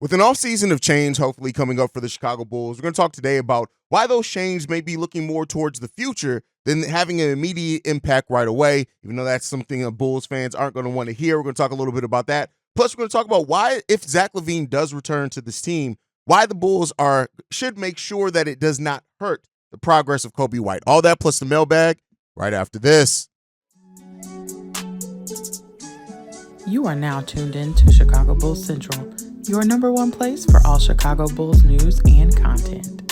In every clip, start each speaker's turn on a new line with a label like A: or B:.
A: With an offseason of change hopefully coming up for the Chicago Bulls, we're going to talk today about why those changes may be looking more towards the future than having an immediate impact right away, even though that's something that Bulls fans aren't going to want to hear. We're going to talk a little bit about that. Plus, we're going to talk about why, if Zach LaVine does return to this team, why the Bulls should make sure that it does not hurt the progress of Kobe White. All that plus the mailbag right after this.
B: You are now tuned in to Chicago Bulls Central, your number one place for all Chicago Bulls news and content.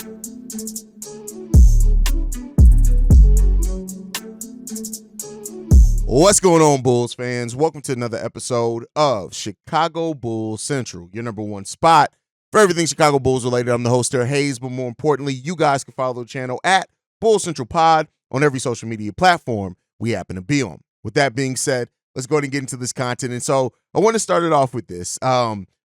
A: What's going on, Bulls fans? Welcome to another episode of Chicago Bulls Central, your number one spot for everything Chicago Bulls related. I'm the host, Terry Hayes, but more importantly, you guys can follow the channel at Bulls Central Pod on every social media platform we happen to be on. With that being said, let's go ahead and get into this content. And so I want to start it off with this.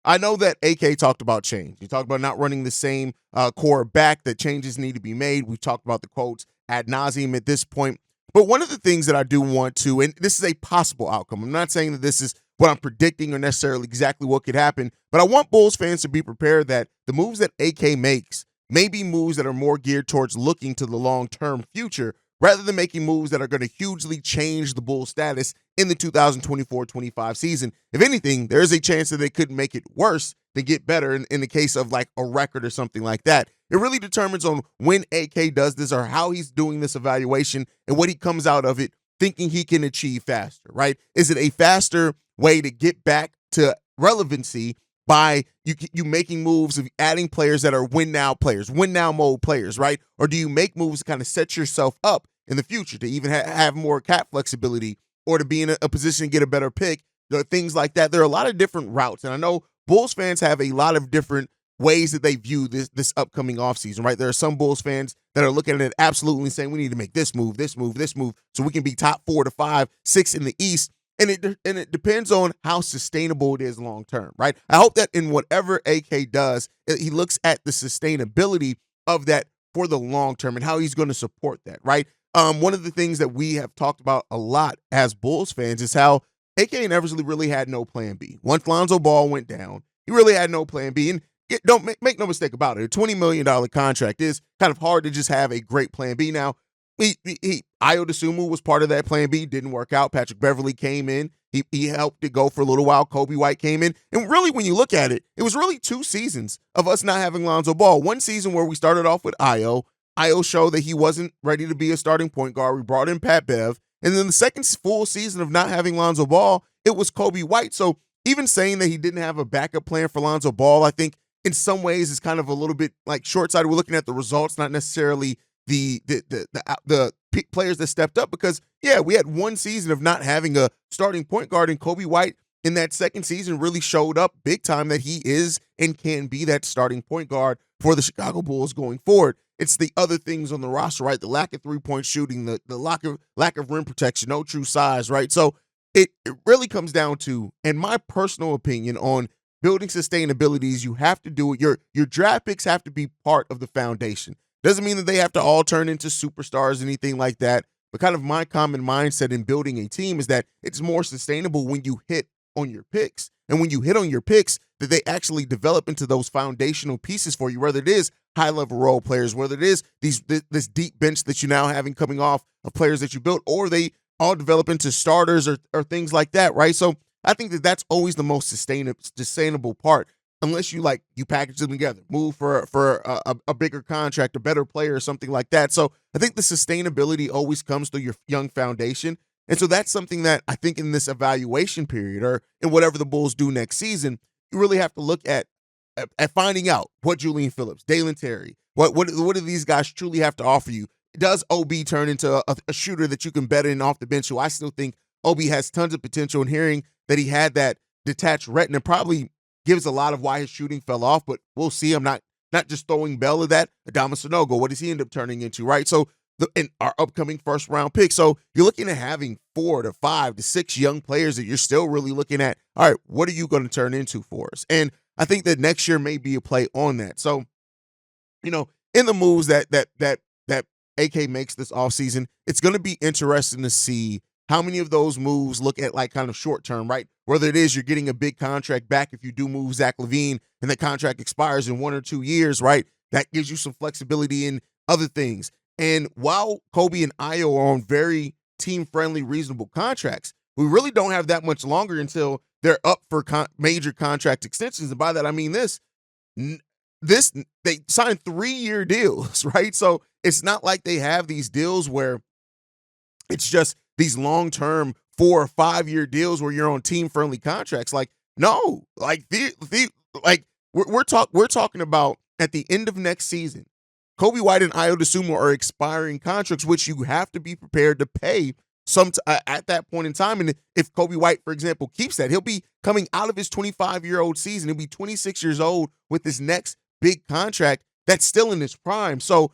A: I know that AK talked about change. He talked about not running the same core back, that changes need to be made. We've talked about the quotes ad nauseum at this point. But one of the things that I do want to, and this is a possible outcome, I'm not saying that this is what I'm predicting or necessarily exactly what could happen, but I want Bulls fans to be prepared that the moves that AK makes may be moves that are more geared towards looking to the long-term future rather than making moves that are going to hugely change the Bulls' status in the 2024-25 season. If anything, there is a chance that they could make it worse than get better in the case of like a record or something like that. It really determines on when AK does this or how he's doing this evaluation and what he comes out of it thinking he can achieve faster, right? Is it a faster way to get back to relevancy by you making moves of adding players that are win now players, win now mode players, right? Or do you make moves to kind of set yourself up in the future to even have more cap flexibility or to be in a position to get a better pick, things like that? There are a lot of different routes. And I know Bulls fans have a lot of different ways that they view this upcoming offseason, right? There are some Bulls fans that are looking at it absolutely saying we need to make this move, so we can be top 4 to 5, 6 in the East. And it depends on how sustainable it is long term, right? I hope that in whatever AK does, he looks at the sustainability of that for the long term and how he's going to support that, right? One of the things that we have talked about a lot as Bulls fans is how AK and Eversley really had no plan B. Once Lonzo Ball went down, he really had no plan B. And don't make no mistake about it. A $20 million contract is kind of hard to just have a great plan B. Now, Ayo Dosunmu was part of that plan B. Didn't work out. Patrick Beverley came in. He helped it go for a little while. Kobe White came in. And really, when you look at it, it was really 2 seasons of us not having Lonzo Ball. One season where we started off with Ayo. Ayo showed that he wasn't ready to be a starting point guard. We brought in Pat Bev. And then the second full season of not having Lonzo Ball, it was Kobe White. So even saying that he didn't have a backup plan for Lonzo Ball, I think in some ways is kind of a little bit like short-sighted. We're looking at the results, not necessarily the players that stepped up, because we had one season of not having a starting point guard, and Kobe White in that second season really showed up big time that he is and can be that starting point guard for the Chicago Bulls going forward. It's the other things on the roster, right? The lack of three-point shooting, the lack of rim protection, no true size, right? So it really comes down to, in my personal opinion, on building sustainability is you have to do it. Your draft picks have to be part of the foundation. Doesn't mean that they have to all turn into superstars or anything like that. But kind of my common mindset in building a team is that it's more sustainable when you hit on your picks. And when you hit on your picks, that they actually develop into those foundational pieces for you, whether it is high-level role players, whether it is this deep bench that you're now having coming off of players that you built, or they all develop into starters or things like that, right? So I think that that's always the most sustainable part, unless you package them together, move for a bigger contract, a better player, or something like that. So I think the sustainability always comes through your young foundation. And so that's something that I think in this evaluation period or in whatever the Bulls do next season, you really have to look at finding out what Julian Phillips, Dalen Terry, what do these guys truly have to offer you? Does OB turn into a shooter that you can bet in off the bench, who I still think OB has tons of potential, and hearing that he had that detached retina probably gives a lot of why his shooting fell off, but we'll see. I'm not just throwing Bell at that. Adama Sanogo, what does he end up turning into, right? So in our upcoming first-round pick. So you're looking at having 4 to 5 to 6 young players that you're still really looking at, all right, what are you going to turn into for us? And I think that next year may be a play on that. So, in the moves that AK makes this offseason, it's going to be interesting to see how many of those moves look at like kind of short term, right? Whether it is you're getting a big contract back if you do move Zach LaVine and the contract expires in 1 or 2 years, right? That gives you some flexibility in other things. And while Kobe and Ayo are on very team-friendly, reasonable contracts, we really don't have that much longer until they're up for major contract extensions. And by that, I mean this, they signed 3-year deals, right? So it's not like they have these deals where it's just these long-term 4 or 5-year deals where you're on team-friendly contracts. Like, no, like we're talking about at the end of next season, Kobe White and Ayo Dosunmu are expiring contracts, which you have to be prepared to pay at that point in time. And if Kobe White, for example, keeps that, he'll be coming out of his 25-year-old season. He'll be 26 years old with his next big contract that's still in his prime. So,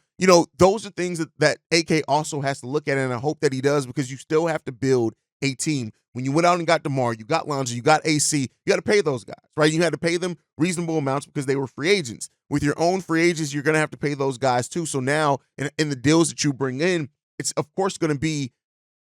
A: those are things that AK also has to look at, and I hope that he does, because you still have to build a team. When you went out and got DeMar, you got Lonzo, you got AC, you got to pay those guys, right? You had to pay them reasonable amounts because they were free agents. With your own free agents, you're going to have to pay those guys too. So now in the deals that you bring in, it's of course going to be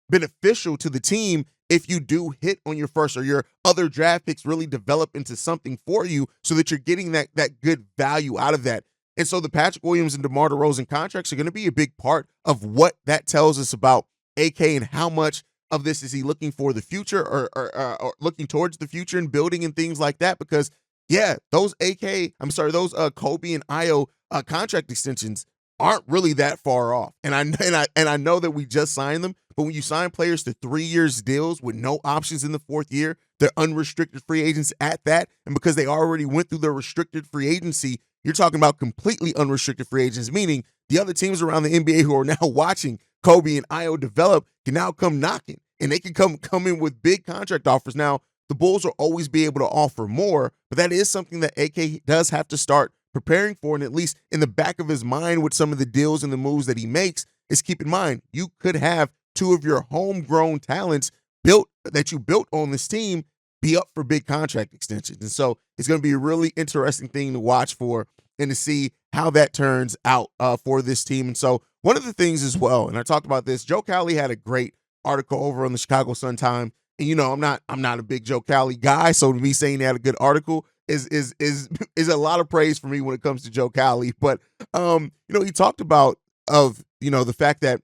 A: beneficial to the team if you do hit on your first or your other draft picks really develop into something for you so that you're getting that good value out of that. And so the Patrick Williams and DeMar DeRozan contracts are going to be a big part of what that tells us about AK and how much of this is he looking for the future or looking towards the future and building and things like that. Because, yeah, those Kobe and Ayo contract extensions aren't really that far off. And I know that we just signed them, but when you sign players to 3 years deals with no options in the 4th year, they're unrestricted free agents at that. And because they already went through their restricted free agency, you're talking about completely unrestricted free agents, meaning the other teams around the NBA who are now watching Kobe and Ayo develop can now come knocking, and they can come in with big contract offers. Now, the Bulls will always be able to offer more, but that is something that AK does have to start preparing for, and at least in the back of his mind with some of the deals and the moves that he makes is keep in mind, you could have 2 of your homegrown talents that you built on this team be up for big contract extensions. And so it's going to be a really interesting thing to watch for and to see how that turns out for this team. And so one of the things as well, and I talked about this, Joe Cowley had a great article over on the Chicago Sun-Times. And I'm not a big Joe Cowley guy, so me saying he had a good article is a lot of praise for me when it comes to Joe Cowley. But he talked about the fact that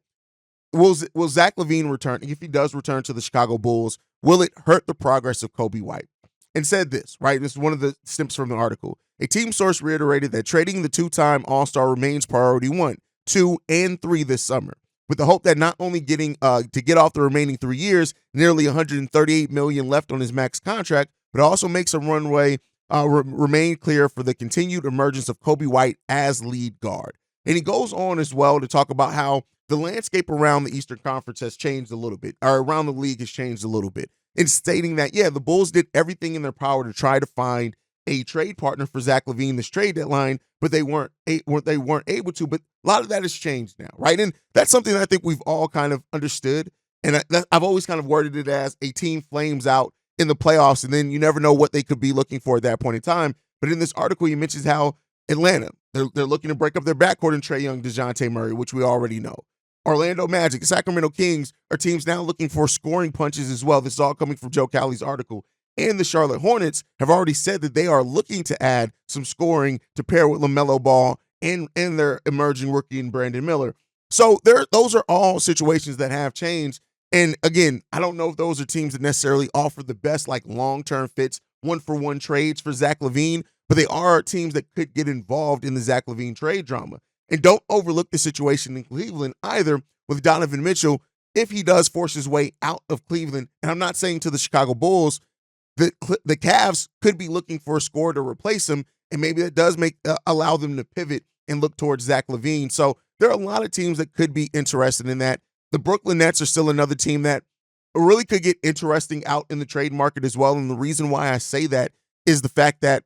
A: will Zach LaVine return? If he does return to the Chicago Bulls, will it hurt the progress of Kobe White? And said this, right? This is one of the snips from the article. A team source reiterated that trading the 2-time All-Star remains priority 1, 2, and 3 this summer, with the hope that not only getting to get off the remaining 3 years, nearly $138 million left on his max contract, but also makes a runway remain clear for the continued emergence of Kobe White as lead guard. And he goes on as well to talk about how the landscape around the Eastern Conference has changed a little bit, or around the league has changed a little bit, in stating that, the Bulls did everything in their power to try to find a trade partner for Zach LaVine this trade deadline, but they weren't able to. But a lot of that has changed now, right? And that's something that I think we've all kind of understood. And I've always kind of worded it as a team flames out in the playoffs, and then you never know what they could be looking for at that point in time. But in this article, he mentions how Atlanta, they're looking to break up their backcourt in Trae Young, DeJounte Murray, which we already know. Orlando Magic, the Sacramento Kings are teams now looking for scoring punches as well. This is all coming from Joe Cowley's article. And the Charlotte Hornets have already said that they are looking to add some scoring to pair with LaMelo Ball and their emerging rookie in Brandon Miller. So those are all situations that have changed. And again, I don't know if those are teams that necessarily offer the best like long-term fits, one-for-one trades for Zach LaVine, but they are teams that could get involved in the Zach LaVine trade drama. And don't overlook the situation in Cleveland either with Donovan Mitchell if he does force his way out of Cleveland. And I'm not saying to the Chicago Bulls, the Cavs could be looking for a scorer to replace him, and maybe that does allow them to pivot and look towards Zach LaVine. So there are a lot of teams that could be interested in that. The Brooklyn Nets are still another team that really could get interesting out in the trade market as well. And the reason why I say that is the fact that,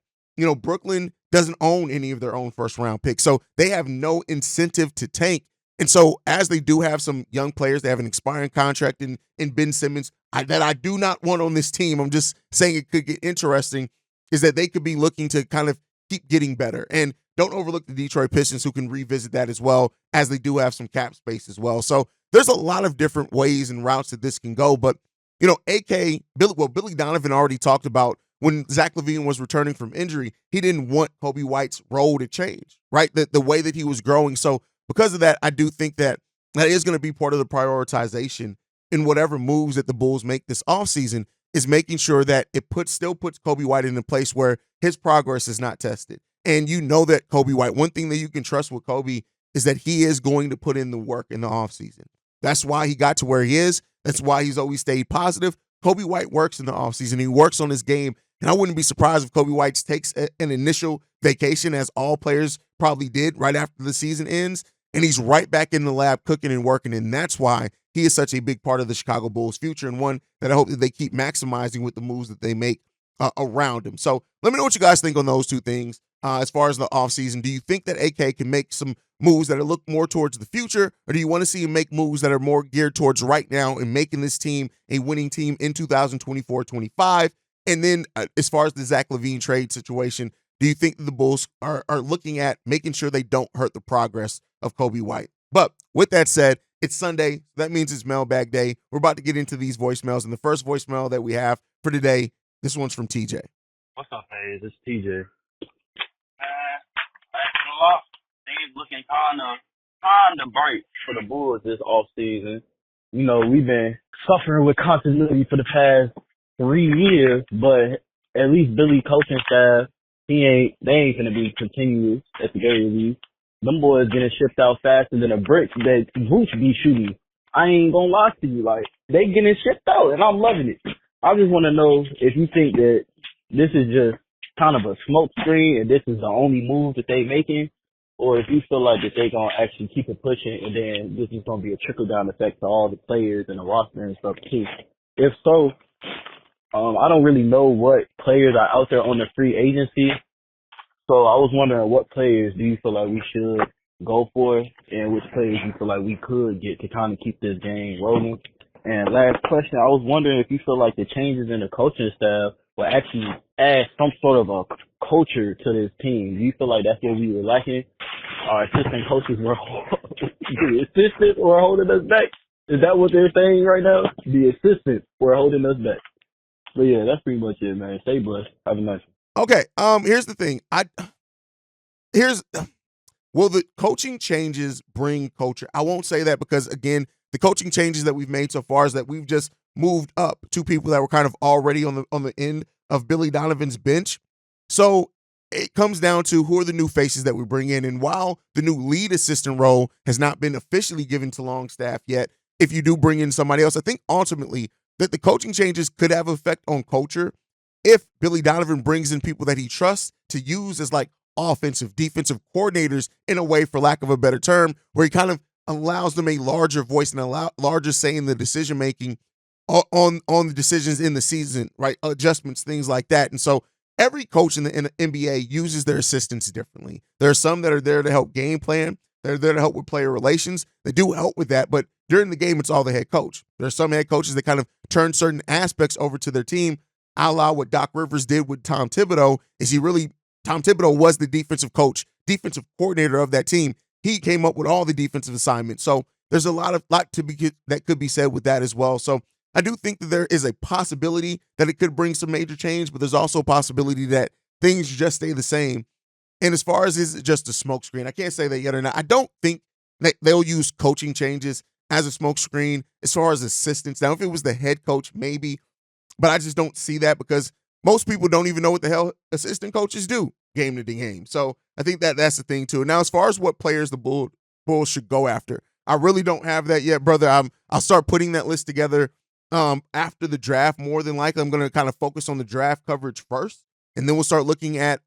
A: Brooklyn doesn't own any of their own first-round picks, so they have no incentive to tank. And so as they do have some young players, they have an expiring contract in Ben Simmons that I do not want on this team. I'm just saying it could get interesting, is that they could be looking to kind of keep getting better. And don't overlook the Detroit Pistons, who can revisit that as well, as they do have some cap space as well. So there's a lot of different ways and routes that this can go. But, Billy Donovan already talked about when Zach LaVine was returning from injury, he didn't want Kobe White's role to change, right? The way that he was growing. So because of that, I do think that is going to be part of the prioritization in whatever moves that the Bulls make this offseason, is making sure that it still puts Kobe White in a place where his progress is not tested. And you know that Kobe White, one thing that you can trust with Kobe is that he is going to put in the work in the offseason. That's why he got to where he is. That's why he's always stayed positive. Kobe White works in the offseason. He works on his game. And I wouldn't be surprised if Kobe White takes an initial vacation, as all players probably did right after the season ends, and he's right back in the lab cooking and working. And that's why he is such a big part of the Chicago Bulls' future, and one that I hope that they keep maximizing with the moves that they make around him. So let me know what you guys think on those two things. As far as the offseason, do you think that AK can make some moves that look more towards the future, or do you want to see him make moves that are more geared towards right now and making this team a winning team in 2024-25? And then as far as the Zach LaVine trade situation, do you think that the Bulls are looking at making sure they don't hurt the progress of Kobe White? But with that said, it's Sunday. That means it's Mailbag Day. We're about to get into these voicemails. And the first voicemail that we have for today, this one's from TJ.
C: What's up, Hayes? It's TJ. Thanks a lot. Things looking kind of bright for the Bulls this off season. We've been suffering with continuity for the past 3 years, but at least Billy coaching staff, they ain't gonna be continuous at the very least. Them boys getting shipped out faster than a brick that Vooch be shooting. I ain't gonna lie to you, like, they getting shipped out and I'm loving it. I just want to know if you think that this is just kind of a smoke screen and this is the only move that they making, or if you feel like that they gonna actually keep it pushing and then this is gonna be a trickle down effect to all the players and the roster and stuff too. If so, I don't really know what players are out there on the free agency. So I was wondering, what players do you feel like we should go for, and which players you feel like we could get to kind of keep this game rolling? And last question, I was wondering if you feel like the changes in the coaching staff will actually add some sort of a culture to this team. Do you feel like that's what we were lacking? Our assistant coaches were the assistants were holding us back. Is that what they're saying right now? The assistants were holding us back. But yeah, that's pretty much it, man. Stay blessed. Have a nice one.
A: Okay. Here's the thing. Will the coaching changes bring culture? I won't say that, because again, the coaching changes that we've made so far is that we've just moved up two people that were kind of already on the end of Billy Donovan's bench. So it comes down to who are the new faces that we bring in. And while the new lead assistant role has not been officially given to Longstaff yet, if you do bring in somebody else, I think ultimately that the coaching changes could have effect on culture if Billy Donovan brings in people that he trusts to use as like offensive, defensive coordinators in a way, for lack of a better term, where he kind of allows them a larger voice and a larger say in the decision-making on the decisions in the season, right? Adjustments, things like that. And so every coach in the NBA uses their assistants differently. There are some that are there to help game plan. They're there to help with player relations. They do help with that, but during the game, it's all the head coach. There are some head coaches that kind of turn certain aspects over to their team, a la what Doc Rivers did with Tom Thibodeau. Tom Thibodeau was the defensive coach, defensive coordinator of that team. He came up with all the defensive assignments. So there's a lot that could be said with that as well. So I do think that there is a possibility that it could bring some major change, but there's also a possibility that things just stay the same. And as far as is it just a smokescreen, I can't say that yet or not. I don't think that they'll use coaching changes as a smokescreen as far as assistants. Now, if it was the head coach, maybe, but I just don't see that, because most people don't even know what the hell assistant coaches do game to game. So I think that's the thing too. Now, as far as what players the Bulls should go after, I really don't have that yet, brother. I'll start putting that list together after the draft. More than likely, I'm going to kind of focus on the draft coverage first, and then we'll start looking at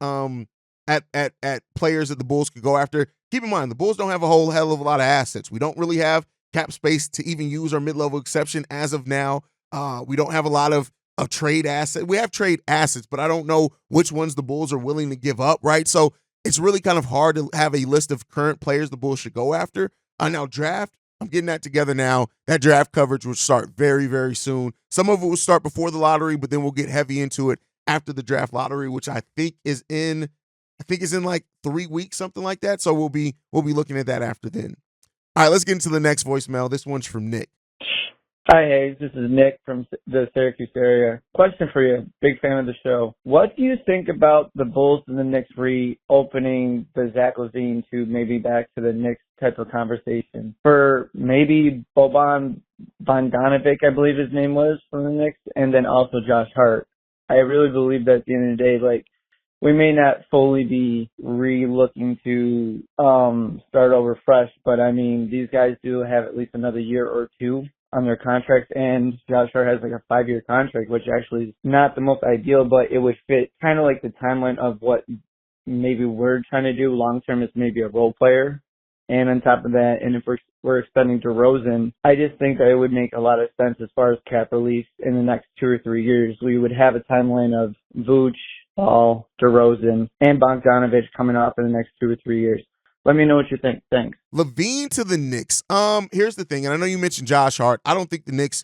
A: players that the Bulls could go after. Keep in mind, the Bulls don't have a whole hell of a lot of assets. We don't really have cap space to even use our mid-level exception as of now. We don't have a lot of trade assets. We have trade assets, but I don't know which ones the Bulls are willing to give up, right? So it's really kind of hard to have a list of current players the Bulls should go after. Now, draft, I'm getting that together now. That draft coverage will start very, very soon. Some of it will start before the lottery, but then we'll get heavy into it after the draft lottery, which I think is in like 3 weeks, something like that. So we'll be looking at that after then. All right, let's get into the next voicemail. This one's from Nick.
D: Hi, Hayes. This is Nick from the Syracuse area. Question for you. Big fan of the show. What do you think about the Bulls and the Knicks reopening the Zach LaVine to maybe back to the Knicks type of conversation? For maybe Boban Bogdanovic, I believe his name was, from the Knicks, and then also Josh Hart. I really believe that at the end of the day, like, we may not fully be re-looking to start over fresh, but I mean, these guys do have at least another year or two on their contracts, and Josh Hart has like a 5-year contract, which actually is not the most ideal, but it would fit kind of like the timeline of what maybe we're trying to do long term is maybe a role player. And on top of that, and if we're extending DeRozan, I just think that it would make a lot of sense as far as cap release in the next 2 or 3 years. We would have a timeline of Vooch, Ball, DeRozan, and Bogdanovic coming off in the next 2 or 3 years. Let me know what you think. Thanks.
A: LaVine to the Knicks. Here's the thing, and I know you mentioned Josh Hart. I don't think the Knicks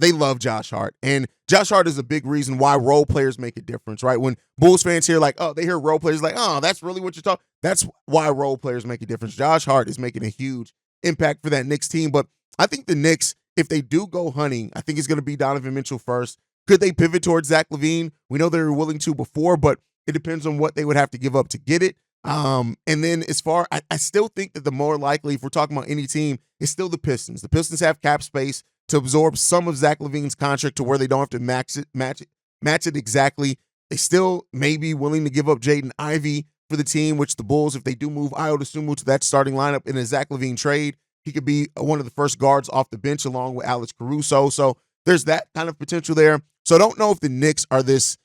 A: they love Josh Hart, and Josh Hart is a big reason why role players make a difference, right? When Bulls fans hear they hear role players like, oh, that's really what you're talking. That's why role players make a difference. Josh Hart is making a huge impact for that Knicks team, but I think the Knicks, if they do go hunting, I think it's going to be Donovan Mitchell first. Could they pivot towards Zach LaVine? We know they were willing to before, but it depends on what they would have to give up to get it. And then I still think that the more likely, if we're talking about any team, is still the Pistons. The Pistons have cap space to absorb some of Zach LaVine's contract to where they don't have to match it exactly. They still may be willing to give up Jaden Ivey for the team, which the Bulls, if they do move Ayo Dosunmu to that starting lineup in a Zach LaVine trade, he could be one of the first guards off the bench along with Alex Caruso. So there's that kind of potential there. So I don't know if the Knicks are this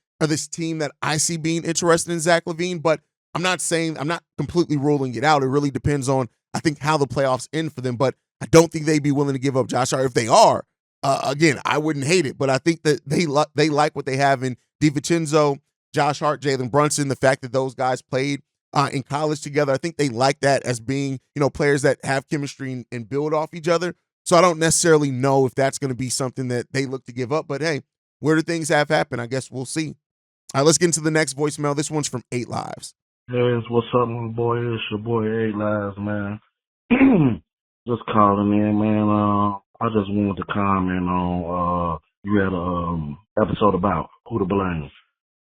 A: team that I see being interested in Zach LaVine, but I'm not completely ruling it out. It really depends on, I think, how the playoffs end for them. But I don't think they'd be willing to give up Josh Hart. If they are, again, I wouldn't hate it. But I think that they like what they have in DiVincenzo, Josh Hart, Jalen Brunson, the fact that those guys played in college together. I think they like that as being, players that have chemistry and build off each other. So I don't necessarily know if that's going to be something that they look to give up. But hey, where do things have happened? I guess we'll see. All right, let's get into the next voicemail. This one's from 8 Lives.
E: Hey, what's up, my boy? It's your boy 8 Lives, man. Just calling in, man. I just wanted to comment on you had a episode about who to blame.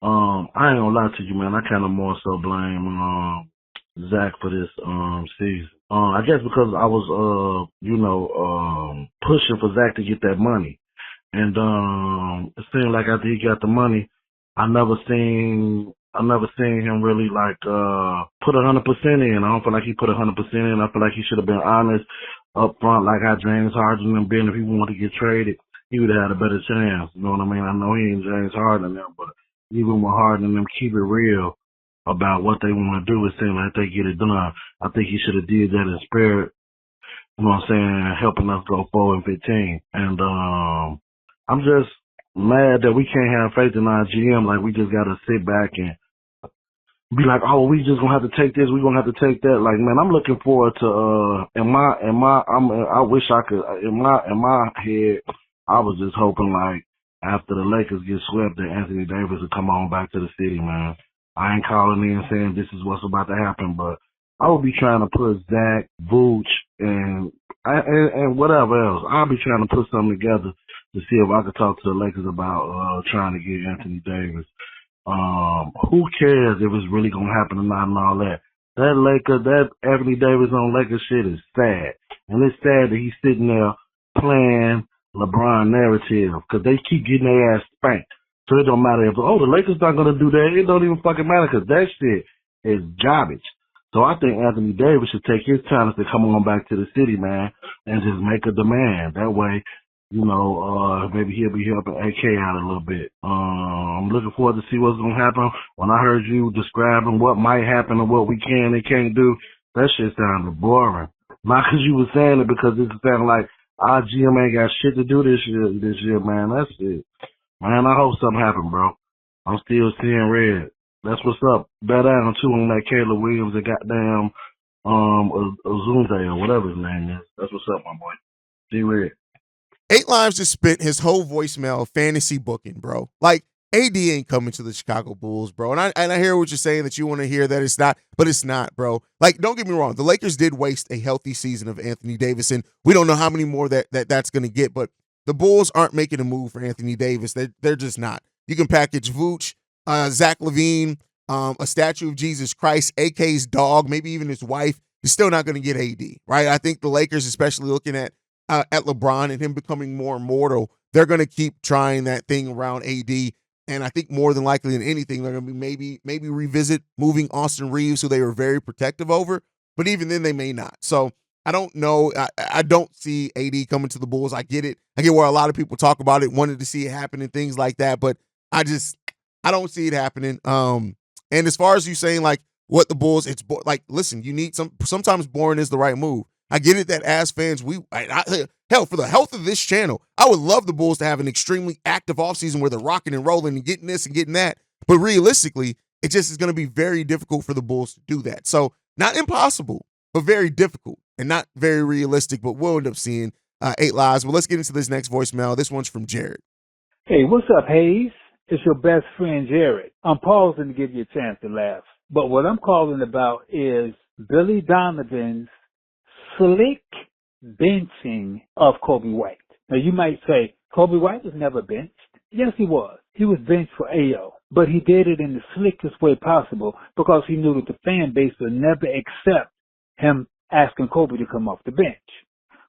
E: I ain't gonna lie to you, man. I kind of more so blame Zach for this season. I guess because I was pushing for Zach to get that money, and it seemed like after he got the money, I never seen him really put 100% in. I don't feel like he put 100% in. I feel like he should have been honest up front, like how James Harden and been. If he wanted to get traded, he would have had a better chance. You know what I mean? I know he ain't James Harden now, but even with Harden and them keep it real about what they want to do, it seems like they get it done. I think he should have did that in spirit. You know what I'm saying? Helping us go 4-15. And I'm just mad that we can't have faith in our GM. Like, we just got to sit back and be like, oh, we just gonna have to take this, we gonna have to take that. Like, man, I'm looking forward to I wish I could in my head, I was just hoping like after the Lakers get swept that Anthony Davis would come on back to the city, man. I ain't calling in saying this is what's about to happen, but I would be trying to put Zach, Vooch, and whatever else. I'll be trying to put something together to see if I could talk to the Lakers about trying to get Anthony Davis. Who cares if it's really gonna happen or not and all that? That Anthony Davis on Lakers shit is sad. And it's sad that he's sitting there playing LeBron narrative because they keep getting their ass spanked. So it don't matter if, the Lakers not gonna do that. It don't even fucking matter because that shit is garbage. So I think Anthony Davis should take his chance to come on back to the city, man, and just make a demand. That way, maybe he'll be helping AK out a little bit. I'm looking forward to see what's going to happen. When I heard you describing what might happen and what we can and can't do, that shit sounded boring. Not because you were saying it, because it sounded like our GM ain't got shit to do this year, man. That's it. Man, I hope something happen, bro. I'm still seeing red. That's what's up. Bet down, too, on that Caleb Williams and goddamn Azunze or whatever his name is. That's what's up, my boy. See red.
A: 8 Lives just spent his whole voicemail fantasy booking, bro. Like, AD ain't coming to the Chicago Bulls, bro. And I hear what you're saying, that you want to hear that it's not, but it's not, bro. Like, don't get me wrong. The Lakers did waste a healthy season of Anthony Davis, and we don't know how many more that's going to get, but the Bulls aren't making a move for Anthony Davis. They're just not. You can package Vooch, Zach LaVine, a statue of Jesus Christ, AK's dog, maybe even his wife. You're still not going to get AD, right? I think the Lakers, especially looking at LeBron and him becoming more immortal, they're going to keep trying that thing around AD. And I think more than likely than anything, they're going to be maybe revisit moving Austin Reeves, who they were very protective over. But even then, they may not. So I don't know. I don't see AD coming to the Bulls. I get it. I get where a lot of people talk about it, wanted to see it happen and things like that. But I don't see it happening. And as far as you saying like what the Bulls, it's like, listen, you need sometimes boring is the right move. I get it that as fans, hell, for the health of this channel, I would love the Bulls to have an extremely active offseason where they're rocking and rolling and getting this and getting that. But realistically, it just is going to be very difficult for the Bulls to do that. So not impossible, but very difficult and not very realistic, but we'll end up seeing 8 lives. But let's get into this next voicemail. This one's from Jared.
F: Hey, what's up, Hayes? It's your best friend, Jared. I'm pausing to give you a chance to laugh. But what I'm calling about is Billy Donovan's slick benching of Kobe White. Now, you might say, Kobe White was never benched. Yes, he was. He was benched for AO. But he did it in the slickest way possible because he knew that the fan base would never accept him asking Kobe to come off the bench.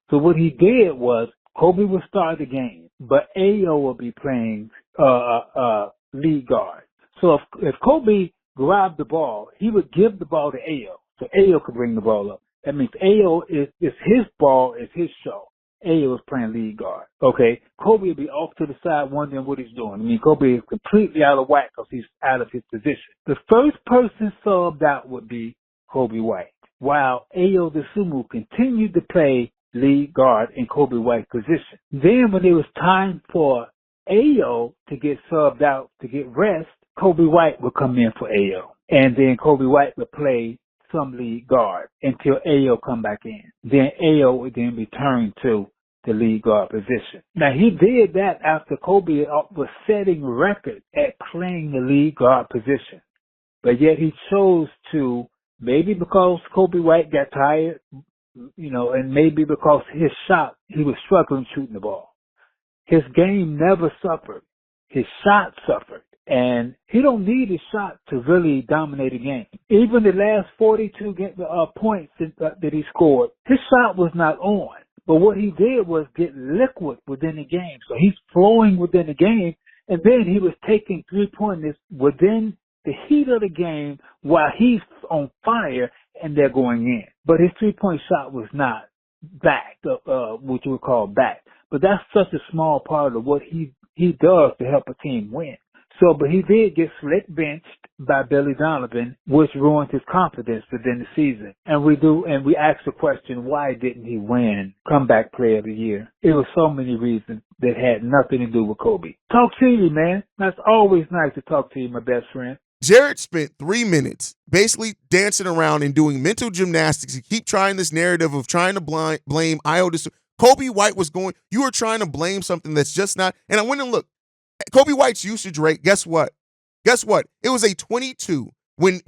F: So what he did was Kobe would start the game, but AO would be playing lead guard. So if Kobe grabbed the ball, he would give the ball to AO, so AO could bring the ball up. That means AO is his ball, is his show. AO is playing lead guard. Okay, Kobe would be off to the side wondering what he's doing. I mean, Kobe is completely out of whack because he's out of his position. The first person subbed out would be Kobe White, while Ayo Dosunmu continued to play lead guard in Kobe White's position. Then when it was time for Ayo to get subbed out to get rest, Kobe White would come in for Ayo. And then Kobe White would play some lead guard until Ayo come back in. Then Ayo would then return to the lead guard position. Now he did that after Kobe was setting records at playing the lead guard position. But yet he chose to, maybe because Kobe White got tired, and maybe because his shot, he was struggling shooting the ball. His game never suffered. His shot suffered. And he don't need his shot to really dominate a game. Even the last 42 points that he scored, his shot was not on. But what he did was get liquid within the game. So he's flowing within the game, and then he was taking three-pointers within the heat of the game while he's on fire, and they're going in. But his three-point shot was not back, what you would call back. But that's such a small part of what he does to help a team win. So, but he did get slick benched by Billy Donovan, which ruined his confidence within the season. And we asked the question, why didn't he win Comeback Player of the Year? It was so many reasons that had nothing to do with Kobe. Talk to you, man. That's always nice to talk to you, my best friend.
A: Jared spent 3 minutes basically dancing around and doing mental gymnastics to keep trying this narrative of trying to blame Ayo Dosunmu. Kobe White you were trying to blame something that's just not, and I went and looked. Kobe White's usage rate, guess what? It was a 22 when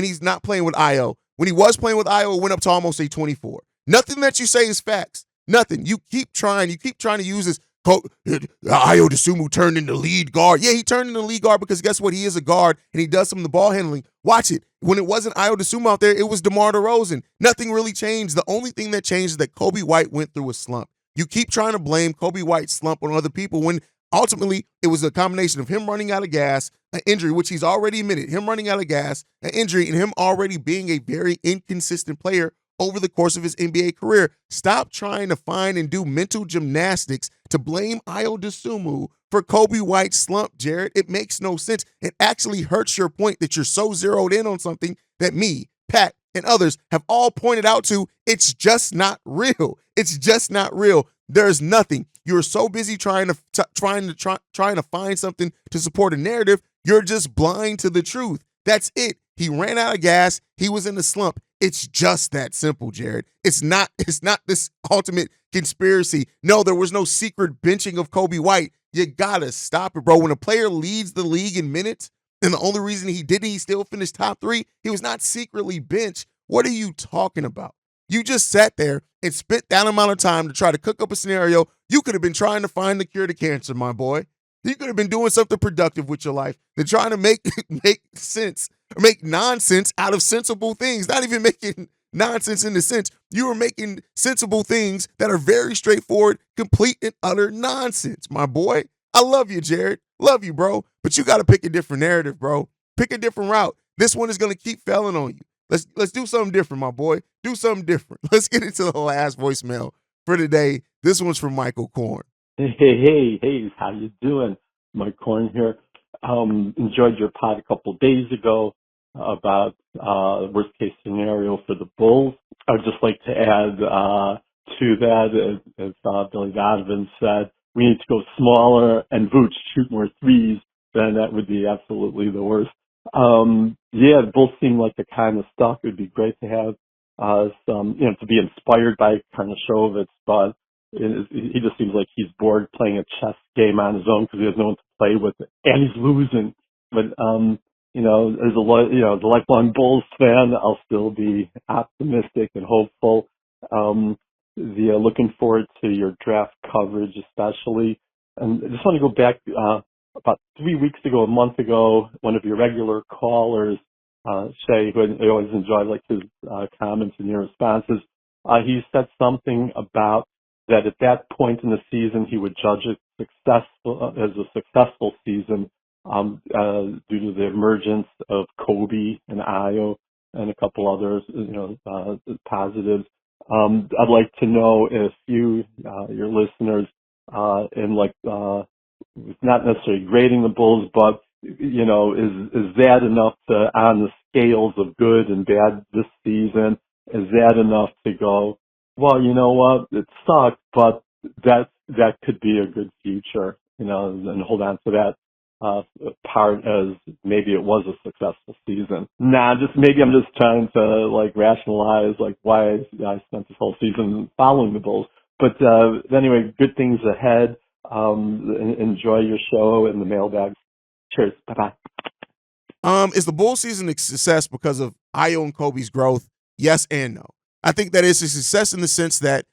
A: he's not playing with Ayo. When he was playing with Ayo, it went up to almost a 24. Nothing that you say is facts. Nothing. You keep trying to use this. Ayo Dosunmu turned into lead guard. Yeah, he turned into lead guard because guess what? He is a guard and he does some of the ball handling. Watch it. When it wasn't Ayo Dosunmu out there, it was DeMar DeRozan. Nothing really changed. The only thing that changed is that Kobe White went through a slump. You keep trying to blame Kobe White's slump on other people when ultimately it was a combination of him running out of gas, an injury, which he's already admitted, him running out of gas, an injury, and him already being a very inconsistent player over the course of his NBA career. Stop trying to find and do mental gymnastics to blame Ayo Dosunmu for Kobe White's slump, Jared. It makes no sense. It actually hurts your point that you're so zeroed in on something that me, Pat, and others have all pointed out to. It's just not real. It's just not real. There's nothing. You're so busy trying to find something to support a narrative. You're just blind to the truth. That's it. He ran out of gas. He was in a slump. It's just that simple, Jared. It's not this ultimate conspiracy. No, there was no secret benching of Kobe White. You gotta stop it, bro. When a player leads the league in minutes, and the only reason he still finished top 3, he was not secretly benched. What are you talking about? You just sat there and spent that amount of time to try to cook up a scenario. You could have been trying to find the cure to cancer, my boy. You could have been doing something productive with your life than trying to make sense, make nonsense out of sensible things. Not even making nonsense in the sense. You were making sensible things that are very straightforward, complete and utter nonsense, my boy. I love you, Jared. Love you, bro. But you got to pick a different narrative, bro. Pick a different route. This one is going to keep failing on you. Let's do something different, my boy. Do something different. Let's get into the last voicemail for today. This one's from Michael Korn.
G: Hey, how you doing? Mike Korn here. Enjoyed your pod a couple days ago about worst case scenario for the Bulls. I would just like to add to that, as Billy Donovan said, we need to go smaller and Vooch shoot more threes. Then that would be absolutely the worst. Yeah, the Bulls seem like the kind of stuff. It would be great to have some, to be inspired by Karnisovas, but he just seems like he's bored playing a chess game on his own because he has no one to play with, and he's losing. But as a lifelong Bulls fan, I'll still be optimistic and hopeful. Looking forward to your draft coverage, especially. And I just want to go back about 3 weeks ago, a month ago, one of your regular callers, Shay, who I always enjoy his comments and your responses. He said something about that at that point in the season he would judge it as a successful season due to the emergence of Kobe and Ayo and a couple others, positives. I'd like to know if you, your listeners, not necessarily grading the Bulls, but is that enough to, on the scales of good and bad this season, is that enough to go, well, you know what, it sucked, but that could be a good future, and hold on to that part as maybe it was a successful season. Maybe I'm just trying to rationalize why I spent this whole season following the Bulls. But anyway, good things ahead. Enjoy your show and the mailbag. Cheers. Bye-bye.
A: Is the Bulls season a success because of Ayo and Kobe's growth? Yes and no. I think that it's a success in the sense that,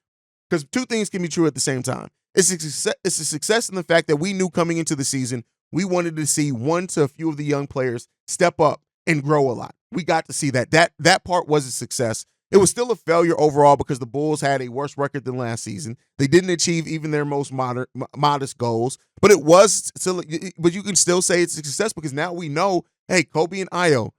A: because two things can be true at the same time. It's a success in the fact that we knew coming into the season, we wanted to see one to a few of the young players step up and grow a lot. We got to see that. That part was a success. It was still a failure overall because the Bulls had a worse record than last season. They didn't achieve even their most modest goals, but it was still. But you can still say it's a success because now we know, hey, Kobe and Ayo,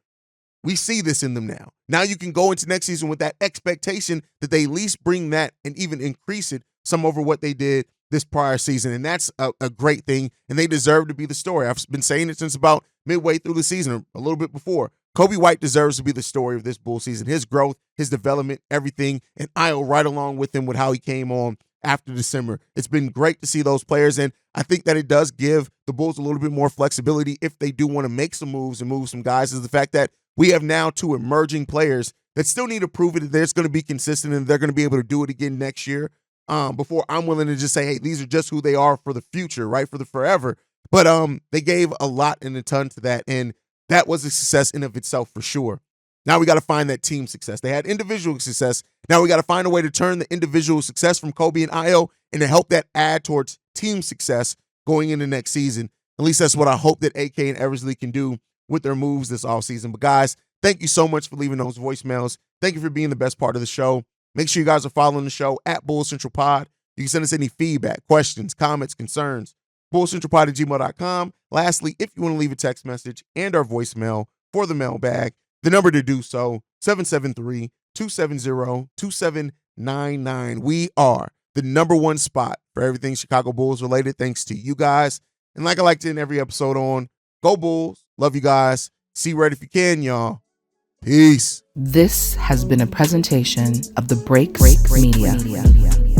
A: we see this in them now. Now you can go into next season with that expectation that they at least bring that and even increase it some over what they did this prior season, and that's a great thing, and they deserve to be the story. I've been saying it since about midway through the season, or a little bit before. Kobe White deserves to be the story of this Bull season. His growth, his development, everything, and Ayo right along with him with how he came on after December. It's been great to see those players, and I think that it does give the Bulls a little bit more flexibility if they do want to make some moves and move some guys, is the fact that we have now two emerging players that still need to prove it that they're going to be consistent and they're going to be able to do it again next year. Before I'm willing to just say, hey, these are just who they are for the future, right? For the forever. But they gave a lot and a ton to that, and that was a success in of itself for sure. Now we got to find that team success. They had individual success. Now we got to find a way to turn the individual success from Kobe and Ayo and to help that add towards team success going into next season. At least that's what I hope that AK and Eversley can do with their moves this offseason. But guys, thank you so much for leaving those voicemails. Thank you for being the best part of the show. Make sure you guys are following the show at Bull Central Pod. You can send us any feedback, questions, comments, concerns, bullcentralpod@gmail.com. Lastly, if you want to leave a text message and our voicemail for the mailbag, the number to do so, 773-270-2799. We are the number one spot for everything Chicago Bulls related, thanks to you guys. And like I like to end every episode on, go Bulls. Love you guys. See red if you can, y'all. Peace.
B: This has been a presentation of the Break Media.